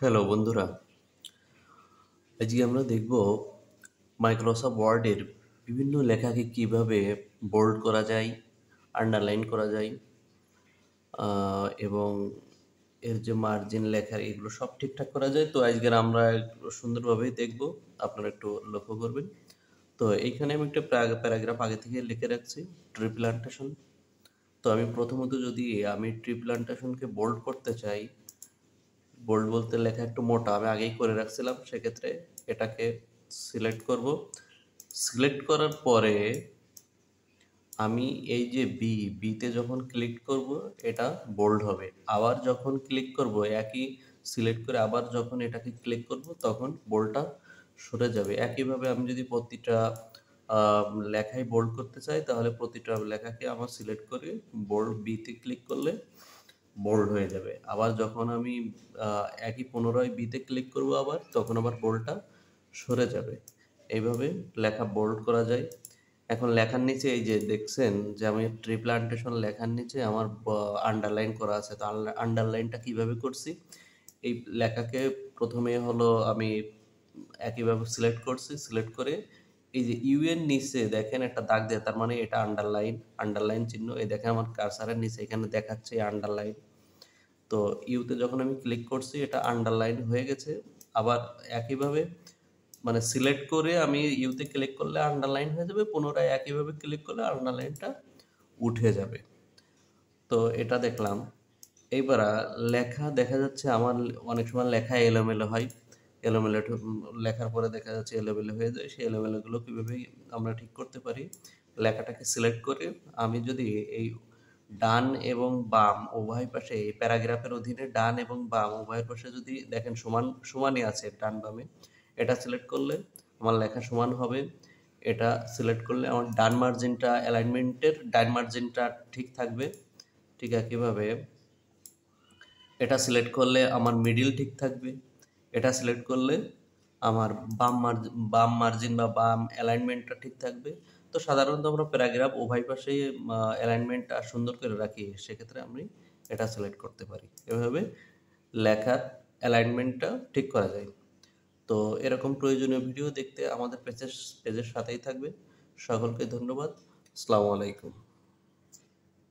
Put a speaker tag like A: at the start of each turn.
A: Hello বন্ধুরা, আজকে আমরা দেখব মাইক্রোসফট ওয়ার্ডের বিভিন্ন লেখাকে কিভাবে বোল্ড করা যায়, আন্ডারলাইন করা যায় এবং এর যে মার্জিন লেখার এগুলো সব ঠিকঠাক করা যায়। তো আজকের আমরা এগুলো সুন্দরভাবেই দেখব, আপনারা একটু লক্ষ্য করবেন। তো এইখানে আমি একটা প্যারাগ্রাফ আগে থেকে লিখে রাখছি, ট্রি প্লান্টেশন। তো আমি প্রথমত যদি আমি ট্রি প্লান্টেশনকে বোল্ড করতে চাই, বোল্ড বলতে লেখা একটু মোটা আমি আগেই করে রাখছিলাম, সেক্ষেত্রে এটাকে সিলেক্ট করব। সিলেক্ট করার পরে আমি এই যে বিতে যখন ক্লিক করব এটা বোল্ড হবে। আবার যখন ক্লিক করব একই সিলেক্ট করে আবার যখন এটাকে ক্লিক করব তখন বোল্ডটা সরে যাবে। একইভাবে আমি যদি প্রতিটা লেখাই বোল্ড করতে চাই তাহলে প্রতিটা লেখাকে আমার সিলেক্ট করে বোল্ড বিতে ক্লিক করলে বোল্ড হয়ে যাবে। আবার যখন আমি একই পুনরায় বিতে ক্লিক করব আবার তখন আবার বোল্ডটা সরে যাবে। এইভাবে লেখা বোল্ড করা যায়। এখন লেখার নিচে এই যে দেখছেন যে আমি ট্রি প্লান্টেশন লেখার নিচে আমার আন্ডারলাইন করা আছে। তো আন্ডারলাইনটা কিভাবে করছি, এই লেখাকে প্রথমে হলো আমি একইভাবে সিলেক্ট করছি, সিলেক্ট করে এই যে ইউ এর নিচে দেখেন একটা দাগ দেয়, তার মানে এটা আন্ডারলাইন, আন্ডারলাইন চিহ্ন। এই দেখেন আমার কার্সারের নিচে এখানে দেখাচ্ছে আন্ডারলাইন। তো ইউতে যখন আমি ক্লিক করছি এটা আন্ডারলাইন হয়ে গেছে। আবার একইভাবে মানে সিলেক্ট করে আমি ইউতে ক্লিক করলে আন্ডারলাইন হয়ে যাবে, পুনরায় একইভাবে ক্লিক করলে আন্ডারলাইনটা উঠে যাবে। তো এটা দেখলাম। এইবার লেখা দেখা যাচ্ছে আমার অনেক সময় লেখা এলোমেলো হয়, এলোমেলো লেখার পরে দেখা যাচ্ছে এলোমেলো হয়ে যায়। সেই এলোমেলোগুলো কীভাবে আমরা ঠিক করতে পারি, লেখাটাকে সিলেক্ট করে আমি যদি এই ডান এবং বাম উভয় পাশে এই প্যারাগ্রাফের অধীনে ডান এবং বাম উভয়ের পাশে যদি দেখেন সমান সমানই আছে ডান বামে, এটা সিলেক্ট করলে আমার লেখা সমান হবে। এটা সিলেক্ট করলে আমার ডান মার্জিনটা অ্যালাইনমেন্টের ডান মার্জিনটা ঠিক থাকবে। ঠিক একইভাবে এটা সিলেক্ট করলে আমার মিডিল ঠিক থাকবে। এটা সিলেক্ট করলে আমার বাম মার্জিন বা বাম অ্যালাইনমেন্টটা ঠিক থাকবে। তো সাধারণত আমরা প্যারাগ্রাফ উভয় পাশেই অ্যালাইনমেন্টটা সুন্দর করে রাখি, সেক্ষেত্রে আমি এটা সিলেক্ট করতে পারি। এভাবে লেখার অ্যালাইনমেন্টটা ঠিক করা যায়। তো এরকম প্রয়োজনীয় ভিডিও দেখতে আমাদের পেজের সাথেই থাকবে। সকলকে ধন্যবাদ। আসসালামু আলাইকুম।